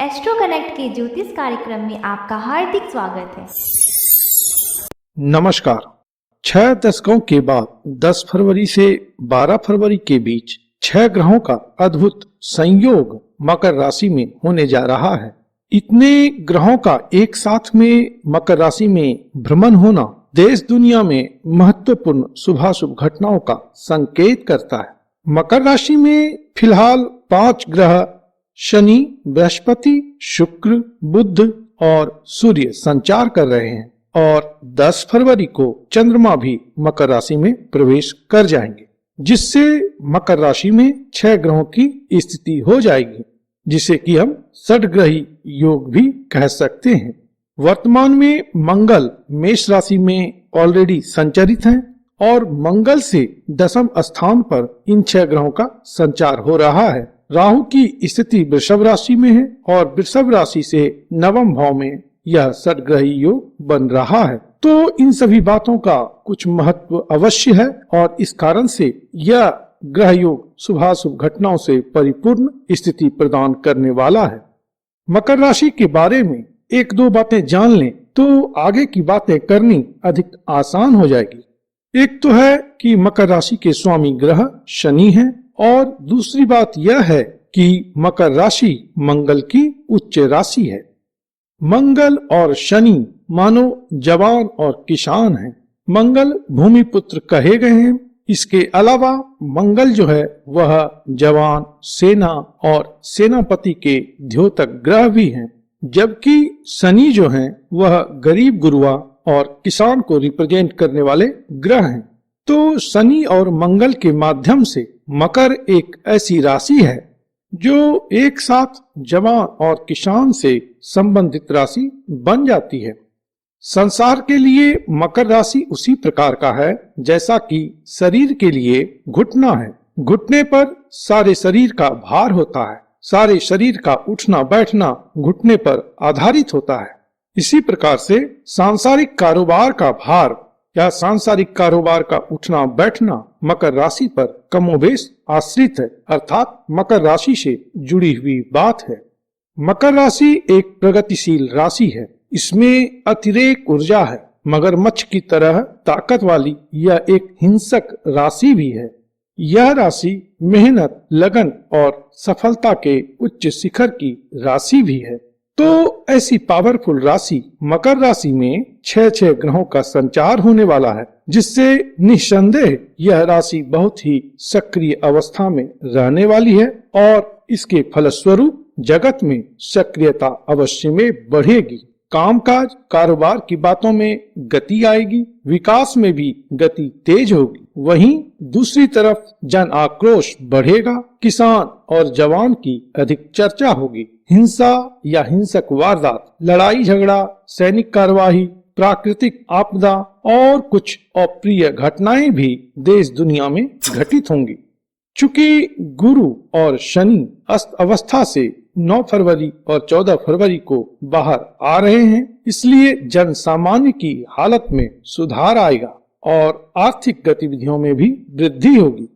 Astro connect के ज्योतिष कार्यक्रम में आपका हार्दिक स्वागत है। नमस्कार। 6 दशकों के बाद 10 फरवरी से 12 फरवरी के बीच 6 ग्रहों का अद्भुत संयोग मकर राशि में होने जा रहा है। इतने ग्रहों का एक साथ में मकर राशि में भ्रमण होना देश दुनिया में महत्वपूर्ण शुभाशुभ घटनाओं का संकेत करता है। मकर राशि में फिलहाल 5 ग्रह शनि, बृहस्पति, शुक्र, बुध और सूर्य संचार कर रहे हैं और 10 फरवरी को चंद्रमा भी मकर राशि में प्रवेश कर जाएंगे, जिससे मकर राशि में 6 ग्रहों की स्थिति हो जाएगी, जिसे कि हम षड्ग्रही योग भी कह सकते हैं। वर्तमान में मंगल मेष राशि में ऑलरेडी संचरित हैं और मंगल से 10वें स्थान पर इन 6 ग्रहों का संचार हो रहा है। राहु की स्थिति वृषभ राशि में है और वृषभ राशि से 9वें भाव में यह षड्ग्रही योग बन रहा है। तो इन सभी बातों का कुछ महत्व अवश्य है और इस कारण से यह ग्रह योग शुभाशुभ घटनाओं से परिपूर्ण स्थिति प्रदान करने वाला है। मकर राशि के बारे में 1-2 बातें जान लें तो आगे की बातें करनी अधिक आसान हो जाएगी। एक तो है कि मकर राशि के स्वामी ग्रह शनि हैं और दूसरी बात यह है कि मकर राशि मंगल की उच्च राशि है। मंगल और शनि मानो जवान और किसान हैं। मंगल भूमि पुत्र कहे गए हैं। इसके अलावा मंगल जो है वह जवान, सेना और सेनापति के द्योतक ग्रह भी हैं, जबकि शनि जो है वह गरीब गुरुआ और किसान को रिप्रेजेंट करने वाले ग्रह हैं। तो शनि और मंगल के माध्यम से मकर एक ऐसी राशि है जो एक साथ जवान और किसान से संबंधित राशि बन जाती है। संसार के लिए मकर राशि उसी प्रकार का है जैसा कि शरीर के लिए घुटना है। घुटने पर सारे शरीर का भार होता है। सारे शरीर का उठना बैठना घुटने पर आधारित होता है। इसी प्रकार से सांसारिक कारोबार का भार या सांसारिक कारोबार का उठना बैठना मकर राशि पर कमोबेश आश्रित है, अर्थात मकर राशि से जुड़ी हुई बात है। मकर राशि एक प्रगतिशील राशि है। इसमें अतिरेक ऊर्जा है। मगरमच्छ की तरह ताकत वाली यह एक हिंसक राशि भी है। यह राशि मेहनत, लगन और सफलता के उच्च शिखर की राशि भी है। तो ऐसी पावरफुल राशि मकर राशि में 6 ग्रहों का संचार होने वाला है, जिससे निस्संदेह यह राशि बहुत ही सक्रिय अवस्था में रहने वाली है और इसके फलस्वरूप जगत में सक्रियता अवश्य में बढ़ेगी। कामकाज, कारोबार की बातों में गति आएगी, विकास में भी गति तेज होगी। वहीं दूसरी तरफ जन आक्रोश बढ़ेगा, किसान और जवान की अधिक चर्चा होगी। हिंसा या हिंसक वारदात, लड़ाई झगड़ा, सैनिक कार्यवाही, प्राकृतिक आपदा और कुछ अप्रिय घटनाएं भी देश दुनिया में घटित होंगी। चूंकि गुरु और शनि अस्त अवस्था से 9 फरवरी और 14 फरवरी को बाहर आ रहे हैं, इसलिए जन सामान्य की हालत में सुधार आएगा और आर्थिक गतिविधियों में भी वृद्धि होगी।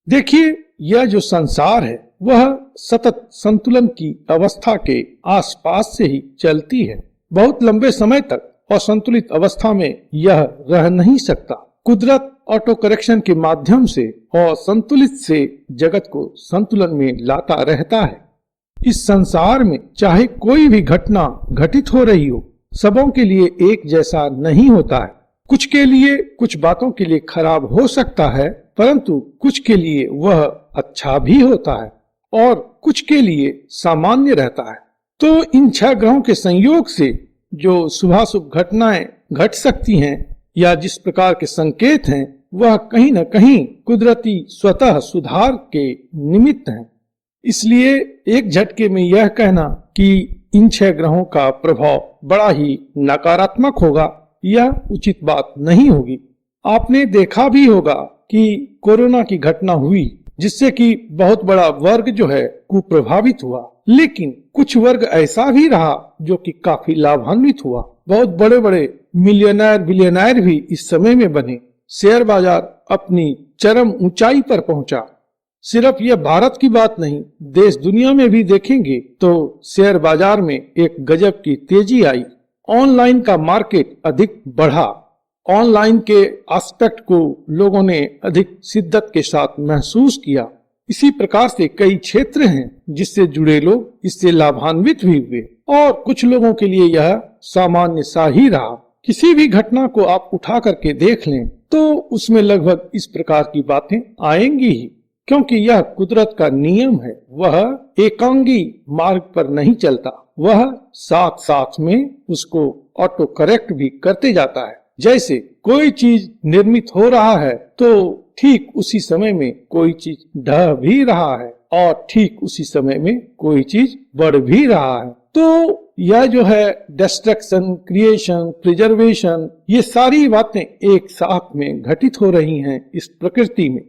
देखिए, यह जो संसार है वह सतत संतुलन की अवस्था के आसपास से ही चलती है। बहुत लंबे समय तक असंतुलित अवस्था में यह रह नहीं सकता। कुदरत ऑटो करेक्शन के माध्यम से और संतुलित से जगत को संतुलन में लाता रहता है। इस संसार में चाहे कोई भी घटना घटित हो रही हो, सबों के लिए एक जैसा नहीं होता है। कुछ के लिए, कुछ बातों के लिए खराब हो सकता है, परंतु कुछ के लिए वह अच्छा भी होता है और कुछ के लिए सामान्य रहता है। तो इन 6 ग्रहों के संयोग से जो शुभाशुभ घटनाएं घट सकती हैं या जिस प्रकार के संकेत हैं, वह कहीं न कहीं कुदरती स्वतः सुधार के निमित्त हैं। इसलिए एक झटके में यह कहना कि इन 6 ग्रहों का प्रभाव बड़ा ही नकारात्मक होगा, यह उचित बात नहीं होगी। आपने देखा भी होगा कि कोरोना की घटना हुई, जिससे कि बहुत बड़ा वर्ग जो है कुप्रभावित हुआ, लेकिन कुछ वर्ग ऐसा भी रहा जो कि काफी लाभान्वित हुआ। बहुत बड़े बड़े मिलियनर, बिलियनर भी इस समय में बने। शेयर बाजार अपनी चरम ऊंचाई पर पहुंचा। सिर्फ यह भारत की बात नहीं, देश दुनिया में भी देखेंगे तो शेयर बाजार में एक गजब की तेजी आई। ऑनलाइन का मार्केट अधिक बढ़ा। ऑनलाइन के एस्पेक्ट को लोगों ने अधिक शिद्दत के साथ महसूस किया। इसी प्रकार से कई क्षेत्र हैं जिससे जुड़े लोग इससे लाभान्वित भी हुए और कुछ लोगों के लिए यह सामान्य सा ही रहा। किसी भी घटना को आप उठा करके देख लें तो उसमें लगभग इस प्रकार की बातें आएंगी ही, क्योंकि यह कुदरत का नियम है। वह एकांगी मार्ग पर नहीं चलता, वह साथ साथ में उसको ऑटो करेक्ट भी करते जाता है। जैसे कोई चीज निर्मित हो रहा है तो ठीक उसी समय में कोई चीज ढह भी रहा है और ठीक उसी समय में कोई चीज बढ़ भी रहा है। तो यह जो है डिस्ट्रक्शन, क्रिएशन, प्रिजर्वेशन, ये सारी बातें एक साथ में घटित हो रही हैं इस प्रकृति में।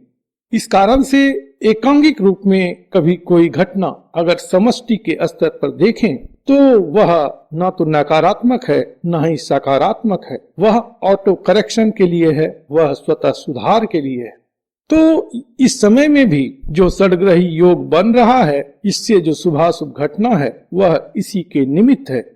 इस कारण से एकांगिक रूप में कभी कोई घटना अगर समष्टि के स्तर पर देखें तो वह ना तो नकारात्मक है ना ही सकारात्मक है। वह ऑटो करेक्शन के लिए है, वह स्वतः सुधार के लिए है। तो इस समय में भी जो षड्ग्रही योग बन रहा है, इससे जो शुभाशुभ घटना है वह इसी के निमित्त है।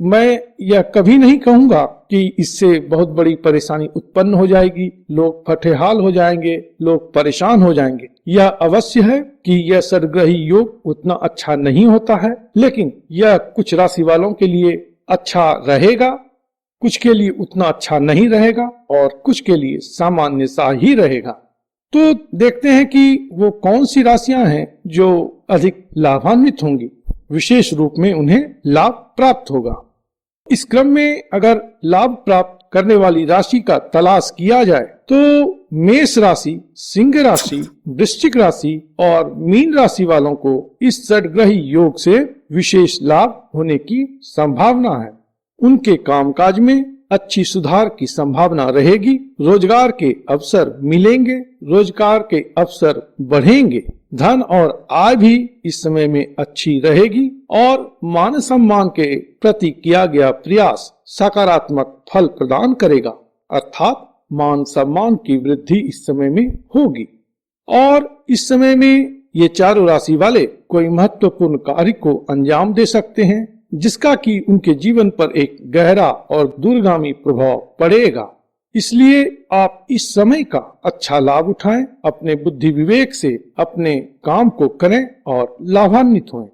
मैं यह कभी नहीं कहूंगा कि इससे बहुत बड़ी परेशानी उत्पन्न हो जाएगी, लोग फटेहाल हो जाएंगे, लोग परेशान हो जाएंगे। यह अवश्य है कि यह षड्ग्रही योग उतना अच्छा नहीं होता है, लेकिन यह कुछ राशि वालों के लिए अच्छा रहेगा, कुछ के लिए उतना अच्छा नहीं रहेगा और कुछ के लिए सामान्य सा ही रहेगा। तो देखते हैं कि वो कौन सी राशियां हैं जो अधिक लाभान्वित होंगी, विशेष रूप में उन्हें लाभ प्राप्त होगा। इस क्रम में अगर लाभ प्राप्त करने वाली राशि का तलाश किया जाए तो मेष राशि, सिंह राशि, वृश्चिक राशि और मीन राशि वालों को इस षड्ग्रही योग से विशेष लाभ होने की संभावना है। उनके कामकाज में अच्छी सुधार की संभावना रहेगी, रोजगार के अवसर मिलेंगे, रोजगार के अवसर बढ़ेंगे, धन और आय भी इस समय में अच्छी रहेगी और मान सम्मान के प्रति किया गया प्रयास सकारात्मक फल प्रदान करेगा, अर्थात मान सम्मान की वृद्धि इस समय में होगी। और इस समय में ये चारों राशि वाले कोई महत्वपूर्ण कार्य को अंजाम दे सकते हैं जिसका कि उनके जीवन पर एक गहरा और दूरगामी प्रभाव पड़ेगा। इसलिए आप इस समय का अच्छा लाभ उठाएं, अपने बुद्धि विवेक से अपने काम को करें और लाभान्वित हों।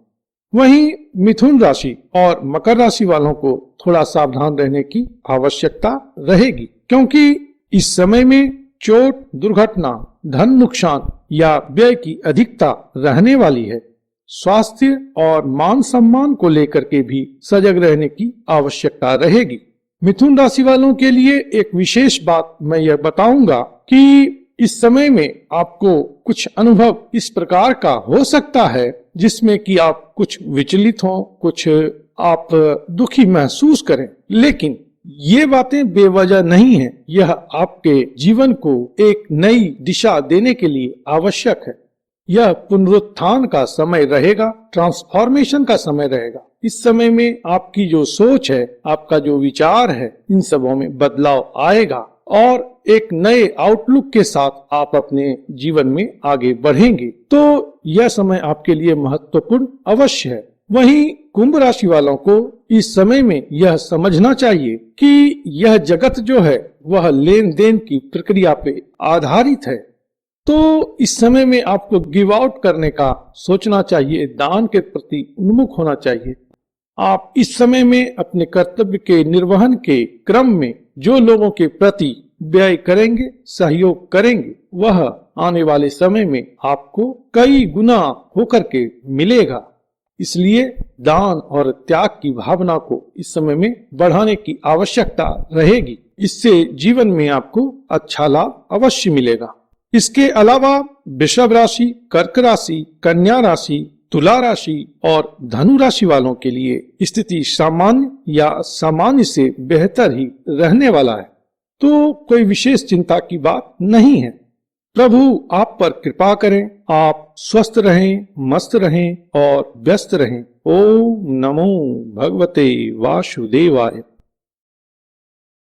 वहीं मिथुन राशि और मकर राशि वालों को थोड़ा सावधान रहने की आवश्यकता रहेगी, क्योंकि इस समय में चोट, दुर्घटना, धन नुकसान या व्यय की अधिकता रहने वाली है। स्वास्थ्य और मान सम्मान को लेकर के भी सजग रहने की आवश्यकता रहेगी। मिथुन राशि वालों के लिए एक विशेष बात मैं यह बताऊंगा कि इस समय में आपको कुछ अनुभव इस प्रकार का हो सकता है जिसमें कि आप कुछ विचलित हों, कुछ आप दुखी महसूस करें, लेकिन ये बातें बेवजह नहीं है। यह आपके जीवन को एक नई दिशा देने के लिए आवश्यक है। यह पुनरुत्थान का समय रहेगा, ट्रांसफॉर्मेशन का समय रहेगा। इस समय में आपकी जो सोच है, आपका जो विचार है, इन सबों में बदलाव आएगा और एक नए आउटलुक के साथ आप अपने जीवन में आगे बढ़ेंगे। तो यह समय आपके लिए महत्वपूर्ण अवश्य है। वहीं कुंभ राशि वालों को इस समय में यह समझना चाहिए कि यह जगत जो है वह लेन देन की प्रक्रिया पे आधारित है। तो इस समय में आपको गिव आउट करने का सोचना चाहिए, दान के प्रति उन्मुख होना चाहिए। आप इस समय में अपने कर्तव्य के निर्वहन के क्रम में जो लोगों के प्रति व्यय करेंगे, सहयोग करेंगे, वह आने वाले समय में आपको कई गुना होकर के मिलेगा। इसलिए दान और त्याग की भावना को इस समय में बढ़ाने की आवश्यकता रहेगी। इससे जीवन में आपको अच्छा लाभ अवश्य मिलेगा। इसके अलावा वृषभ राशि, कर्क राशि, कन्या राशि, तुला राशि और धनु राशि वालों के लिए स्थिति सामान्य या सामान्य से बेहतर ही रहने वाला है। तो कोई विशेष चिंता की बात नहीं है। प्रभु आप पर कृपा करें, आप स्वस्थ रहें, मस्त रहें और व्यस्त रहें। ओम नमो भगवते वासुदेवाय।